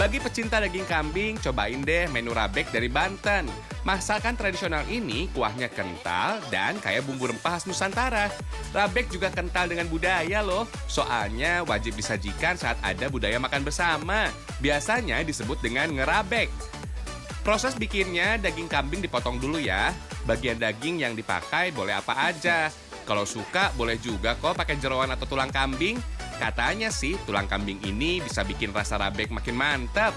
Bagi pecinta daging kambing, cobain deh menu rabek dari Banten. Masakan tradisional ini kuahnya kental dan kaya bumbu rempah khas Nusantara. Rabek juga kental dengan budaya loh, soalnya wajib disajikan saat ada budaya makan bersama. Biasanya disebut dengan ngerabek. Proses bikinnya, daging kambing dipotong dulu ya. Bagian daging yang dipakai boleh apa aja. Kalau suka boleh juga kok pakai jeroan atau tulang kambing. Katanya sih tulang kambing ini bisa bikin rasa rabek makin mantap.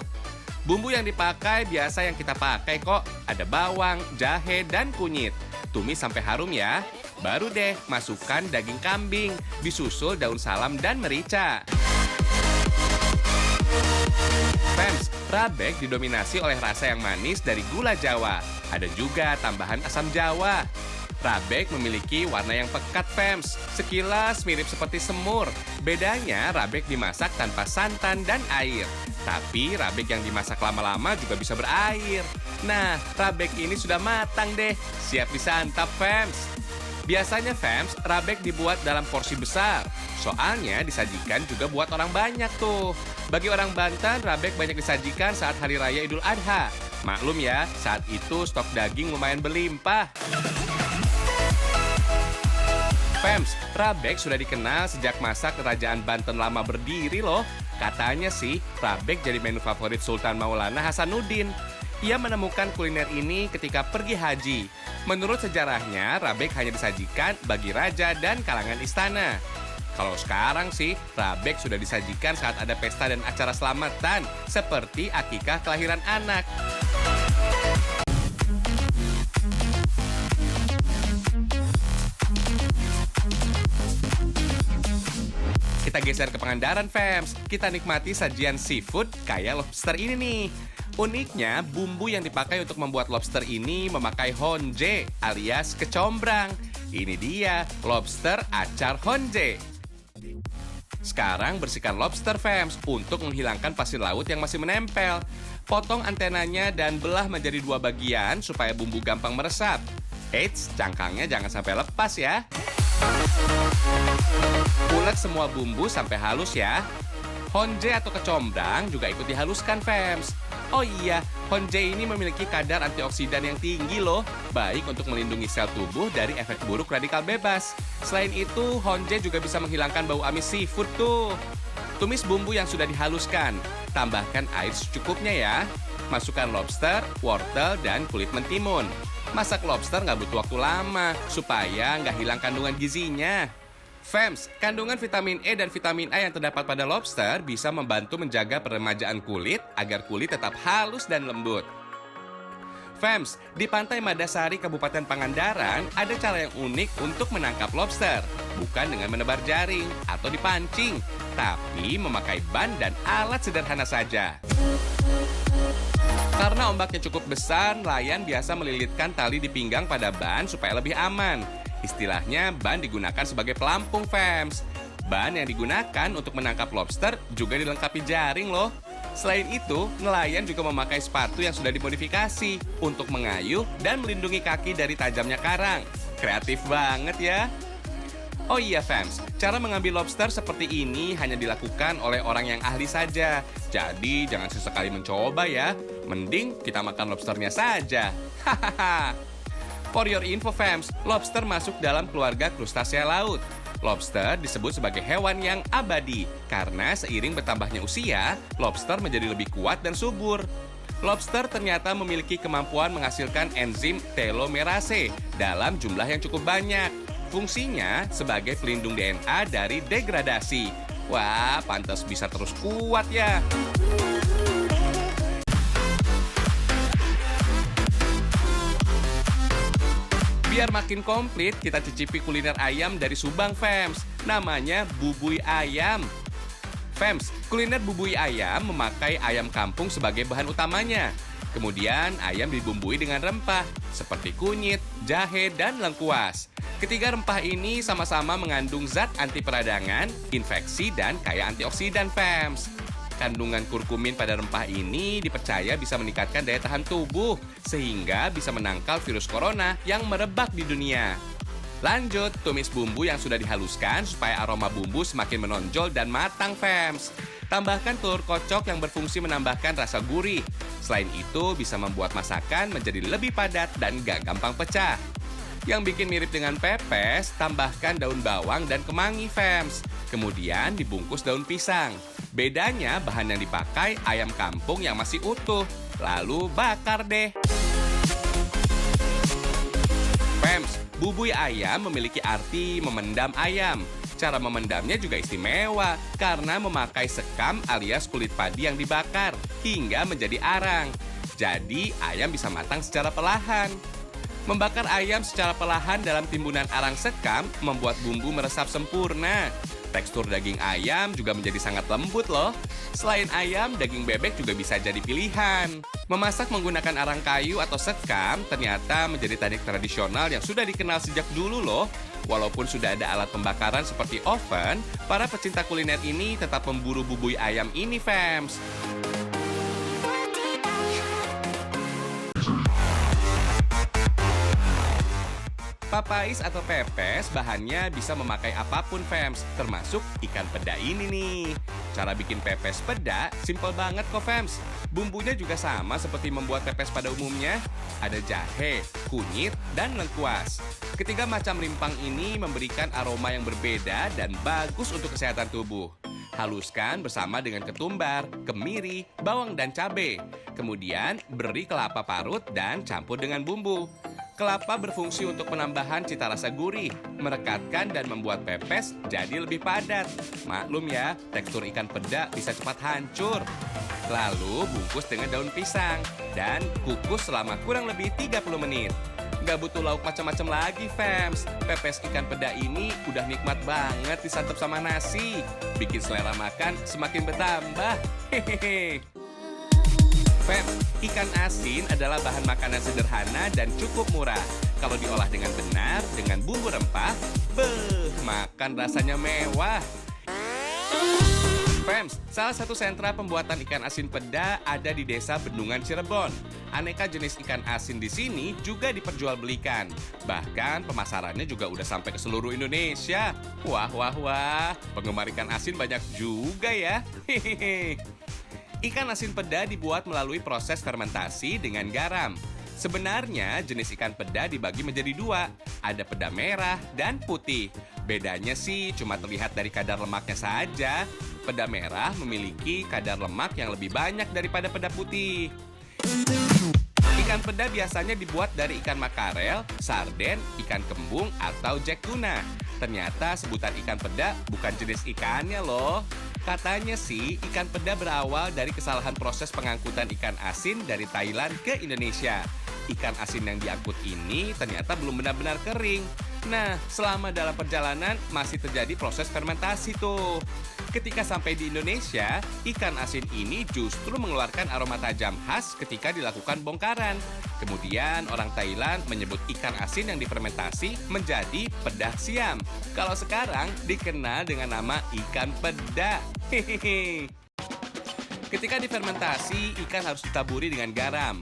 Bumbu yang dipakai biasa yang kita pakai kok. Ada bawang, jahe, dan kunyit. Tumis sampai harum ya. Baru deh masukkan daging kambing. Disusul daun salam dan merica. Fans, rabek didominasi oleh rasa yang manis dari gula Jawa. Ada juga tambahan asam Jawa. Rabek memiliki warna yang pekat, Fems. Sekilas mirip seperti semur. Bedanya, rabek dimasak tanpa santan dan air. Tapi rabek yang dimasak lama-lama juga bisa berair. Nah, rabek ini sudah matang deh. Siap disantap, Fems. Biasanya, Fems, rabek dibuat dalam porsi besar. Soalnya disajikan juga buat orang banyak tuh. Bagi orang Banten, rabek banyak disajikan saat Hari Raya Idul Adha. Maklum ya, saat itu stok daging lumayan berlimpah. Fems, rabek sudah dikenal sejak masa Kerajaan Banten lama berdiri loh. Katanya sih, rabek jadi menu favorit Sultan Maulana Hasanuddin. Ia menemukan kuliner ini ketika pergi haji. Menurut sejarahnya, rabek hanya disajikan bagi raja dan kalangan istana. Kalau sekarang sih, rabek sudah disajikan saat ada pesta dan acara selamatan, seperti akikah kelahiran anak. Kita geser ke Pangandaran, Fems. Kita nikmati sajian seafood kayak lobster ini nih. Uniknya, bumbu yang dipakai untuk membuat lobster ini memakai honje alias kecombrang. Ini dia, lobster acar honje. Sekarang bersihkan lobster, Fems, untuk menghilangkan pasir laut yang masih menempel. Potong antenanya dan belah menjadi 2 bagian supaya bumbu gampang meresap. Eits, cangkangnya jangan sampai lepas ya. Ulek semua bumbu sampai halus ya. Honje atau kecombrang juga ikut dihaluskan, Fems. Oh iya, honje ini memiliki kadar antioksidan yang tinggi loh. Baik untuk melindungi sel tubuh dari efek buruk radikal bebas. Selain itu, honje juga bisa menghilangkan bau amis seafood tuh. Tumis bumbu yang sudah dihaluskan. Tambahkan air secukupnya ya. Masukkan lobster, wortel, dan kulit mentimun. Masak lobster nggak butuh waktu lama, supaya nggak hilang kandungan gizinya. Fems, kandungan vitamin E dan vitamin A yang terdapat pada lobster bisa membantu menjaga peremajaan kulit agar kulit tetap halus dan lembut. Fems, di Pantai Madasari, Kabupaten Pangandaran, ada cara yang unik untuk menangkap lobster. Bukan dengan menebar jaring atau dipancing, tapi memakai ban dan alat sederhana saja. Karena ombaknya cukup besar, nelayan biasa melilitkan tali di pinggang pada ban supaya lebih aman. Istilahnya, ban digunakan sebagai pelampung, Fems. Ban yang digunakan untuk menangkap lobster juga dilengkapi jaring loh. Selain itu, nelayan juga memakai sepatu yang sudah dimodifikasi untuk mengayuh dan melindungi kaki dari tajamnya karang. Kreatif banget ya. Oh iya, Fems, cara mengambil lobster seperti ini hanya dilakukan oleh orang yang ahli saja. Jadi jangan sesekali mencoba ya. Mending kita makan lobsternya saja. Hahaha. For your info, Fems, lobster masuk dalam keluarga krustasea laut. Lobster disebut sebagai hewan yang abadi karena seiring bertambahnya usia, lobster menjadi lebih kuat dan subur. Lobster ternyata memiliki kemampuan menghasilkan enzim telomerase dalam jumlah yang cukup banyak. Fungsinya sebagai pelindung DNA dari degradasi. Wah, pantas bisa terus kuat ya. Biar makin komplit, kita cicipi kuliner ayam dari Subang, Fems. Namanya bubui ayam. Fems, kuliner bubui ayam memakai ayam kampung sebagai bahan utamanya. Kemudian ayam dibumbui dengan rempah seperti kunyit, jahe, dan lengkuas. Ketiga rempah ini sama-sama mengandung zat anti peradangan, infeksi, dan kaya antioksidan, Fems. Kandungan kurkumin pada rempah ini dipercaya bisa meningkatkan daya tahan tubuh, sehingga bisa menangkal virus corona yang merebak di dunia. Lanjut, tumis bumbu yang sudah dihaluskan supaya aroma bumbu semakin menonjol dan matang, Fems. Tambahkan telur kocok yang berfungsi menambahkan rasa gurih. Selain itu, bisa membuat masakan menjadi lebih padat dan gak gampang pecah. Yang bikin mirip dengan pepes, tambahkan daun bawang dan kemangi, fams. Kemudian dibungkus daun pisang. Bedanya, bahan yang dipakai ayam kampung yang masih utuh. Lalu bakar deh. Fams, bubui ayam memiliki arti memendam ayam. Cara memendamnya juga istimewa karena memakai sekam alias kulit padi yang dibakar hingga menjadi arang. Jadi ayam bisa matang secara perlahan. Membakar ayam secara perlahan dalam timbunan arang sekam membuat bumbu meresap sempurna. Tekstur daging ayam juga menjadi sangat lembut loh. Selain ayam, daging bebek juga bisa jadi pilihan. Memasak menggunakan arang kayu atau sekam ternyata menjadi teknik tradisional yang sudah dikenal sejak dulu loh. Walaupun sudah ada alat pembakaran seperti oven, para pecinta kuliner ini tetap memburu bubui ayam ini, fams. Papais atau pepes bahannya bisa memakai apapun, fams, termasuk ikan peda ini nih. Cara bikin pepes peda simple banget kok, fams. Bumbunya juga sama seperti membuat pepes pada umumnya. Ada jahe, kunyit, dan lengkuas. Ketiga macam rimpang ini memberikan aroma yang berbeda dan bagus untuk kesehatan tubuh. Haluskan bersama dengan ketumbar, kemiri, bawang, dan cabai. Kemudian beri kelapa parut dan campur dengan bumbu. Kelapa berfungsi untuk penambahan cita rasa gurih, merekatkan dan membuat pepes jadi lebih padat. Maklum ya, tekstur ikan peda bisa cepat hancur. Lalu bungkus dengan daun pisang dan kukus selama kurang lebih 30 menit. Gak butuh lauk macam-macam lagi, fams. Pepes ikan peda ini udah nikmat banget disantap sama nasi. Bikin selera makan semakin bertambah. Hehehe. Fams, ikan asin adalah bahan makanan sederhana dan cukup murah. Kalau diolah dengan benar, dengan bumbu rempah, makan rasanya mewah. Fams, salah satu sentra pembuatan ikan asin peda ada di desa Bendungan, Cirebon. Aneka jenis ikan asin di sini juga diperjualbelikan. Bahkan pemasarannya juga udah sampai ke seluruh Indonesia. Wah, penggemar ikan asin banyak juga ya. Hehehe. Ikan asin peda dibuat melalui proses fermentasi dengan garam. Sebenarnya jenis ikan peda dibagi menjadi dua, ada peda merah dan putih. Bedanya sih cuma terlihat dari kadar lemaknya saja. Peda merah memiliki kadar lemak yang lebih banyak daripada peda putih. Ikan peda biasanya dibuat dari ikan makarel, sarden, ikan kembung, atau jack tuna. Ternyata sebutan ikan peda bukan jenis ikannya loh. Katanya sih, ikan peda berawal dari kesalahan proses pengangkutan ikan asin dari Thailand ke Indonesia. Ikan asin yang diangkut ini ternyata belum benar-benar kering. Nah, selama dalam perjalanan masih terjadi proses fermentasi tuh. Ketika sampai di Indonesia, ikan asin ini justru mengeluarkan aroma tajam khas ketika dilakukan bongkaran. Kemudian orang Thailand menyebut ikan asin yang difermentasi menjadi peda siam. Kalau sekarang dikenal dengan nama ikan peda. Hehehe. Ketika difermentasi, ikan harus ditaburi dengan garam.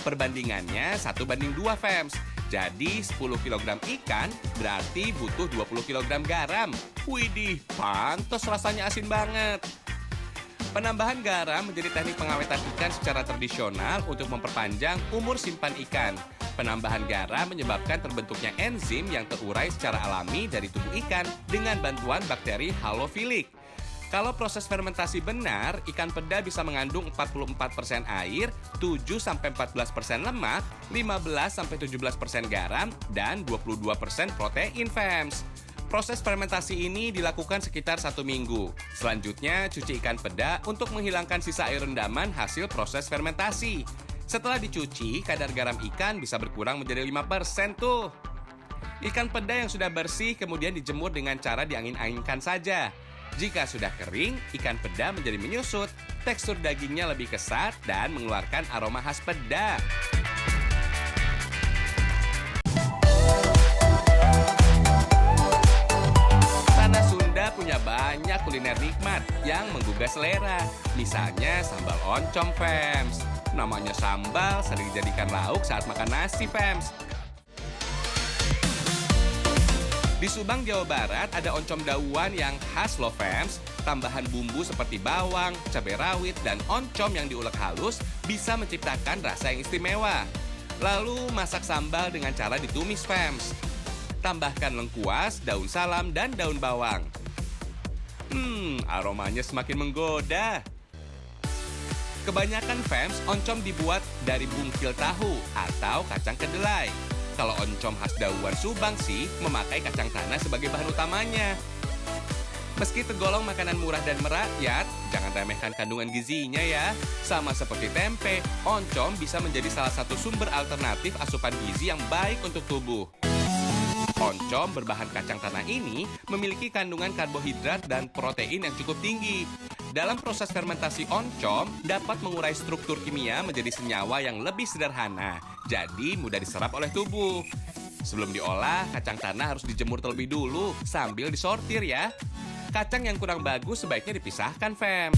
Perbandingannya 1:2, fams. Jadi 10 kg ikan berarti butuh 20 kg garam. Widih, pantas rasanya asin banget. Penambahan garam menjadi teknik pengawetan ikan secara tradisional untuk memperpanjang umur simpan ikan. Penambahan garam menyebabkan terbentuknya enzim yang terurai secara alami dari tubuh ikan dengan bantuan bakteri halofilik. Kalau proses fermentasi benar, ikan peda bisa mengandung 44% air, 7-14% lemak, 15-17% garam, dan 22% protein, fams. Proses fermentasi ini dilakukan sekitar 1 minggu. Selanjutnya, cuci ikan peda untuk menghilangkan sisa air rendaman hasil proses fermentasi. Setelah dicuci, kadar garam ikan bisa berkurang menjadi 5% tuh. Ikan peda yang sudah bersih kemudian dijemur dengan cara diangin-anginkan saja. Jika sudah kering, ikan peda menjadi menyusut, tekstur dagingnya lebih kesat dan mengeluarkan aroma khas peda. Tanah Sunda punya banyak kuliner nikmat yang menggugah selera. Misalnya sambal oncom, fams. Namanya sambal sering dijadikan lauk saat makan nasi, fams. Di Subang, Jawa Barat ada oncom dauan yang khas loh fams. Tambahan bumbu seperti bawang, cabai rawit, dan oncom yang diulek halus bisa menciptakan rasa yang istimewa. Lalu masak sambal dengan cara ditumis fams. Tambahkan lengkuas, daun salam, dan daun bawang. Aromanya semakin menggoda. Kebanyakan fams, oncom dibuat dari bungkil tahu atau kacang kedelai. Kalau oncom khas dauan Subang sih memakai kacang tanah sebagai bahan utamanya. Meski tergolong makanan murah dan merakyat, jangan remehkan kandungan gizinya ya. Sama seperti tempe, oncom bisa menjadi salah satu sumber alternatif asupan gizi yang baik untuk tubuh. Oncom berbahan kacang tanah ini memiliki kandungan karbohidrat dan protein yang cukup tinggi. Dalam proses fermentasi oncom dapat mengurai struktur kimia menjadi senyawa yang lebih sederhana, jadi mudah diserap oleh tubuh. Sebelum diolah, kacang tanah harus dijemur terlebih dulu sambil disortir ya. Kacang yang kurang bagus sebaiknya dipisahkan, fam.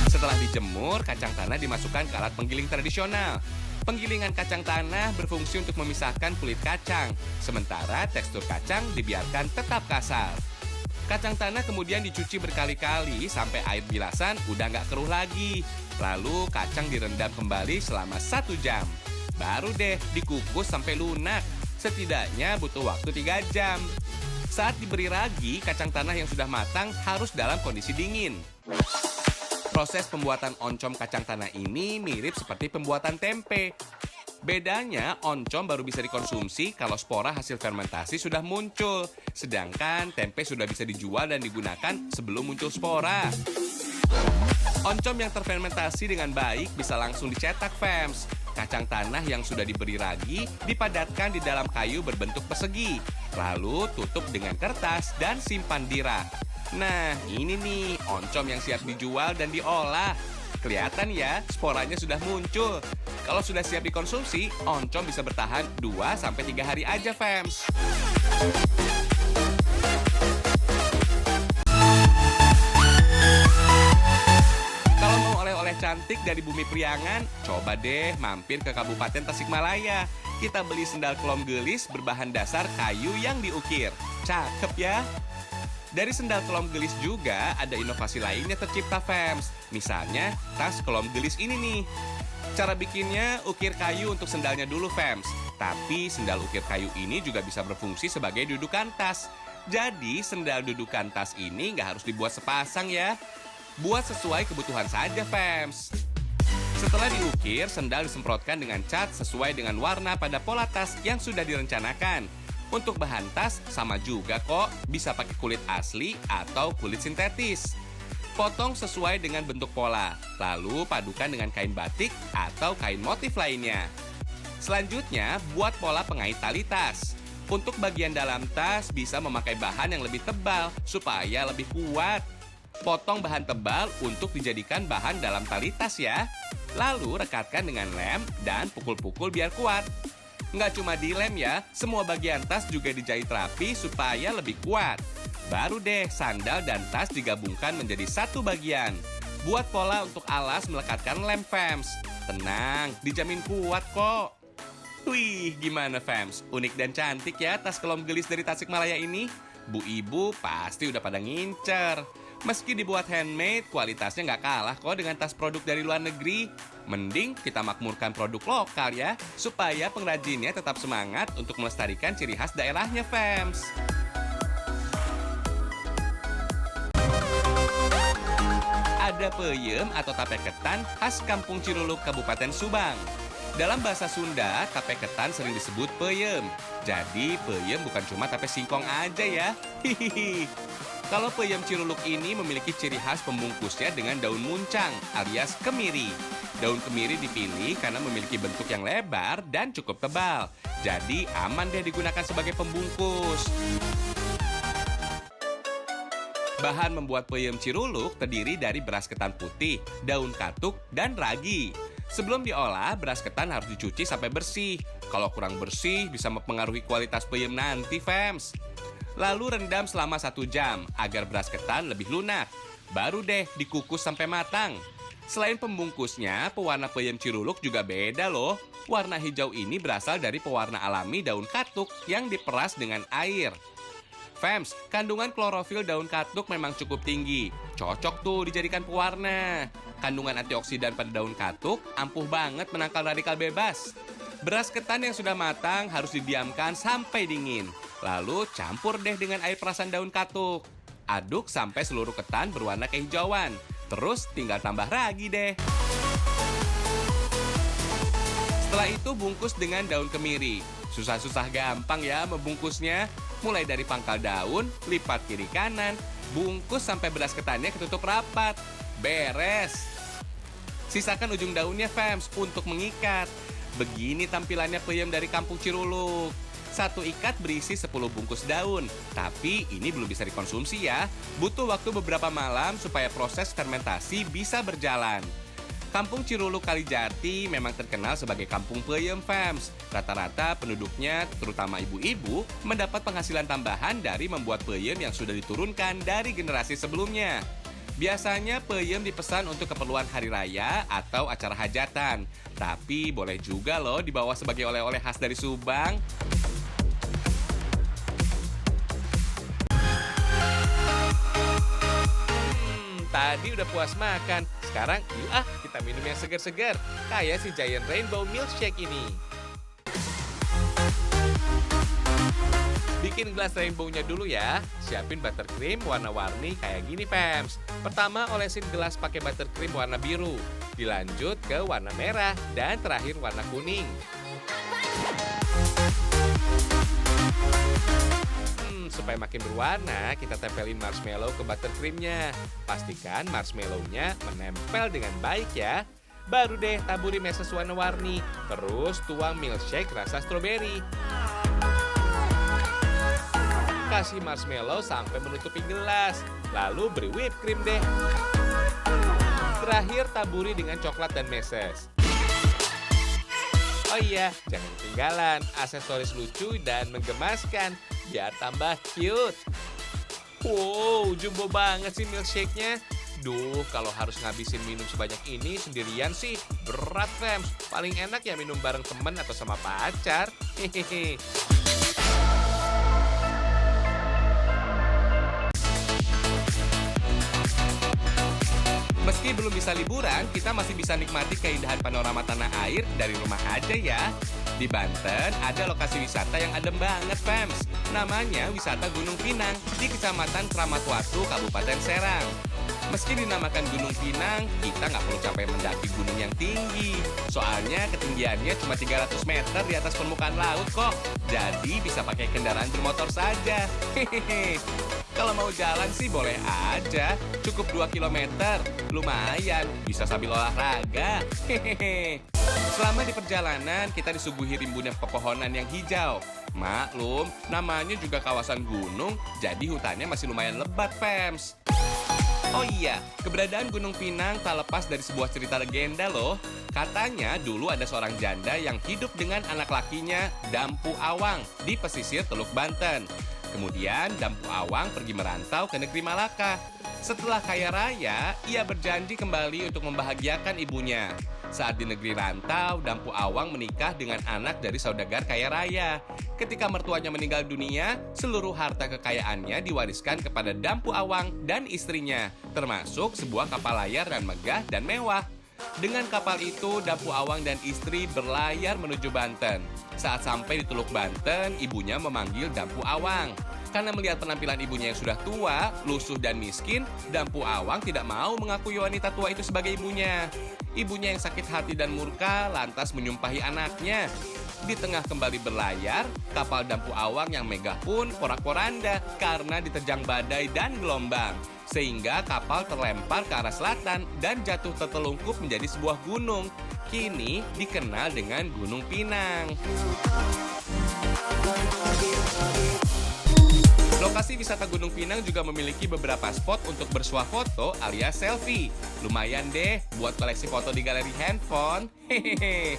Setelah dijemur, kacang tanah dimasukkan ke alat penggiling tradisional. Penggilingan kacang tanah berfungsi untuk memisahkan kulit kacang, sementara tekstur kacang dibiarkan tetap kasar. Kacang tanah kemudian dicuci berkali-kali sampai air bilasan udah nggak keruh lagi. Lalu kacang direndam kembali selama 1 jam. Baru deh dikukus sampai lunak. Setidaknya butuh waktu 3 jam. Saat diberi ragi, kacang tanah yang sudah matang harus dalam kondisi dingin. Proses pembuatan oncom kacang tanah ini mirip seperti pembuatan tempe. Bedanya, oncom baru bisa dikonsumsi kalau spora hasil fermentasi sudah muncul. Sedangkan tempe sudah bisa dijual dan digunakan sebelum muncul spora. Oncom yang terfermentasi dengan baik bisa langsung dicetak, fams. Kacang tanah yang sudah diberi ragi dipadatkan di dalam kayu berbentuk persegi. Lalu tutup dengan kertas dan simpan di rak. Nah, ini nih oncom yang siap dijual dan diolah. Kelihatan ya, sporanya sudah muncul. Kalau sudah siap dikonsumsi, oncom bisa bertahan 2-3 hari aja, fams. Kalau mau oleh-oleh cantik dari Bumi Priangan, coba deh mampir ke Kabupaten Tasikmalaya. Kita beli sendal kelom gelis berbahan dasar kayu yang diukir. Cakep ya? Dari sendal kelom gelis juga ada inovasi lainnya tercipta, fams. Misalnya, tas kelom gelis ini nih. Cara bikinnya, ukir kayu untuk sendalnya dulu, fams. Tapi sendal ukir kayu ini juga bisa berfungsi sebagai dudukan tas. Jadi, sendal dudukan tas ini nggak harus dibuat sepasang ya. Buat sesuai kebutuhan saja, fams. Setelah diukir, sendal disemprotkan dengan cat sesuai dengan warna pada pola tas yang sudah direncanakan. Untuk bahan tas sama juga kok, bisa pakai kulit asli atau kulit sintetis. Potong sesuai dengan bentuk pola, lalu padukan dengan kain batik atau kain motif lainnya. Selanjutnya, buat pola pengait tali tas. Untuk bagian dalam tas bisa memakai bahan yang lebih tebal supaya lebih kuat. Potong bahan tebal untuk dijadikan bahan dalam tali tas ya. Lalu rekatkan dengan lem dan pukul-pukul biar kuat. Nggak cuma dilem ya, semua bagian tas juga dijahit rapi supaya lebih kuat. Baru deh sandal dan tas digabungkan menjadi satu bagian. Buat pola untuk alas melekatkan lem, fams. Tenang, dijamin kuat kok. Wih, gimana fams? Unik dan cantik ya tas kelom gelis dari Tasikmalaya ini. Bu ibu pasti udah pada ngincer. Meski dibuat handmade, kualitasnya nggak kalah kok dengan tas produk dari luar negeri. Mending kita makmurkan produk lokal ya, supaya pengrajinnya tetap semangat untuk melestarikan ciri khas daerahnya, fams. Ada peyem atau tape ketan khas Kampung Ciruluk, Kabupaten Subang. Dalam bahasa Sunda, tape ketan sering disebut peyem. Jadi, peyem bukan cuma tape singkong aja ya. Hihihi. Kalau peyem Ciruluk ini memiliki ciri khas pembungkusnya dengan daun muncang alias kemiri. Daun kemiri dipilih karena memiliki bentuk yang lebar dan cukup tebal. Jadi aman deh digunakan sebagai pembungkus. Bahan membuat peyem Ciruluk terdiri dari beras ketan putih, daun katuk, dan ragi. Sebelum diolah, beras ketan harus dicuci sampai bersih. Kalau kurang bersih, bisa mempengaruhi kualitas peyem nanti, fams. Lalu rendam selama 1 jam agar beras ketan lebih lunak. Baru deh dikukus sampai matang. Selain pembungkusnya, pewarna peyem Ciruluk juga beda loh. Warna hijau ini berasal dari pewarna alami daun katuk yang diperas dengan air. Fams, kandungan klorofil daun katuk memang cukup tinggi. Cocok tuh dijadikan pewarna. Kandungan antioksidan pada daun katuk ampuh banget menangkal radikal bebas. Beras ketan yang sudah matang harus didiamkan sampai dingin. Lalu campur deh dengan air perasan daun katuk. Aduk sampai seluruh ketan berwarna kehijauan. Terus tinggal tambah ragi deh. Setelah itu bungkus dengan daun kemiri. Susah-susah gampang ya membungkusnya. Mulai dari pangkal daun, lipat kiri kanan, bungkus sampai beras ketannya ketutup rapat. Beres. Sisakan ujung daunnya, Fams, untuk mengikat. Begini tampilannya peyem dari Kampung Ciruluk. Satu ikat berisi 10 bungkus daun. Tapi ini belum bisa dikonsumsi ya. Butuh waktu beberapa malam supaya proses fermentasi bisa berjalan. Kampung Ciruluk Kalijati memang terkenal sebagai kampung peyem, Fams. Rata-rata penduduknya, terutama ibu-ibu, mendapat penghasilan tambahan dari membuat peyem yang sudah diturunkan dari generasi sebelumnya. Biasanya peyem dipesan untuk keperluan hari raya atau acara hajatan. Tapi boleh juga loh dibawa sebagai oleh-oleh khas dari Subang. Tadi udah puas makan, sekarang yuk kita minum yang segar-segar. Kayak si Giant Rainbow Milkshake ini. Bikin gelas rainbow-nya dulu ya. Siapin buttercream warna-warni kayak gini, Fams. Pertama olesin gelas pakai buttercream warna biru. Dilanjut ke warna merah dan terakhir warna kuning. Supaya makin berwarna, kita tempelin marshmallow ke buttercreamnya. Pastikan marshmallow-nya menempel dengan baik ya. Baru deh taburi meses warna-warni. Terus tuang milkshake rasa stroberi. Kasih marshmallow sampai menutupi gelas. Lalu beri whipped cream deh. Terakhir taburi dengan coklat dan meses. Oh iya, jangan ketinggalan aksesoris lucu dan menggemaskan biar tambah cute. Wow, jumbo banget sih milkshake-nya. Duh, kalau harus ngabisin minum sebanyak ini sendirian sih berat, Fams. Paling enak ya minum bareng temen atau sama pacar. Hehehe. Meski belum bisa liburan, kita masih bisa nikmati keindahan panorama tanah air dari rumah aja ya. Di Banten ada lokasi wisata yang adem banget, Fams. Namanya Wisata Gunung Pinang di Kecamatan Kramatwatu, Kabupaten Serang. Meski dinamakan Gunung Pinang, kita nggak perlu capek mendaki gunung yang tinggi. Soalnya ketinggiannya cuma 300 meter di atas permukaan laut kok. Jadi bisa pakai kendaraan bermotor saja. Hehehe. Kalau mau jalan sih boleh aja. Cukup 2 kilometer. Lumayan, bisa sambil olahraga. Hehehe. Selama di perjalanan, kita disuguhi rimbunnya pepohonan yang hijau. Maklum, namanya juga kawasan gunung, jadi hutannya masih lumayan lebat, Fams. Oh iya, keberadaan Gunung Pinang tak lepas dari sebuah cerita legenda loh. Katanya dulu ada seorang janda yang hidup dengan anak lakinya, Dampu Awang, di pesisir Teluk Banten. Kemudian Dampu Awang pergi merantau ke negeri Malaka. Setelah kaya raya, ia berjanji kembali untuk membahagiakan ibunya. Saat di negeri rantau, Dampu Awang menikah dengan anak dari saudagar kaya raya. Ketika mertuanya meninggal dunia, seluruh harta kekayaannya diwariskan kepada Dampu Awang dan istrinya, termasuk sebuah kapal layar dan megah dan mewah. Dengan kapal itu, Dampu Awang dan istri berlayar menuju Banten. Saat sampai di Teluk Banten, ibunya memanggil Dampu Awang. Karena melihat penampilan ibunya yang sudah tua, lusuh dan miskin, Dampu Awang tidak mau mengakui wanita tua itu sebagai ibunya. Ibunya yang sakit hati dan murka lantas menyumpahi anaknya. Di tengah kembali berlayar, kapal Dampu Awang yang megah pun porak-poranda karena diterjang badai dan gelombang. Sehingga kapal terlempar ke arah selatan dan jatuh tertelungkup menjadi sebuah gunung. Kini dikenal dengan Gunung Pinang. Lokasi wisata Gunung Pinang juga memiliki beberapa spot untuk bersuah foto alias selfie. Lumayan deh buat koleksi foto di galeri handphone. Hehehe.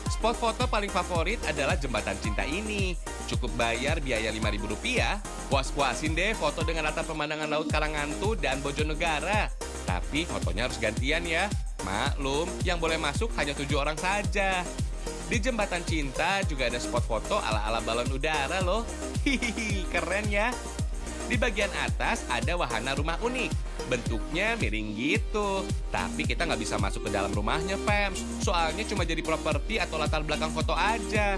Spot foto paling favorit adalah Jembatan Cinta ini. Cukup bayar biaya Rp5.000. Puas-puasin deh foto dengan latar pemandangan Laut Karangantu dan Bojonegara. Tapi fotonya harus gantian ya. Maklum, yang boleh masuk hanya 7 orang saja. Di Jembatan Cinta juga ada spot foto ala-ala balon udara loh. Hihihi, keren ya. Di bagian atas ada wahana rumah unik. Bentuknya miring gitu. Tapi kita nggak bisa masuk ke dalam rumahnya, fans. Soalnya cuma jadi properti atau latar belakang foto aja.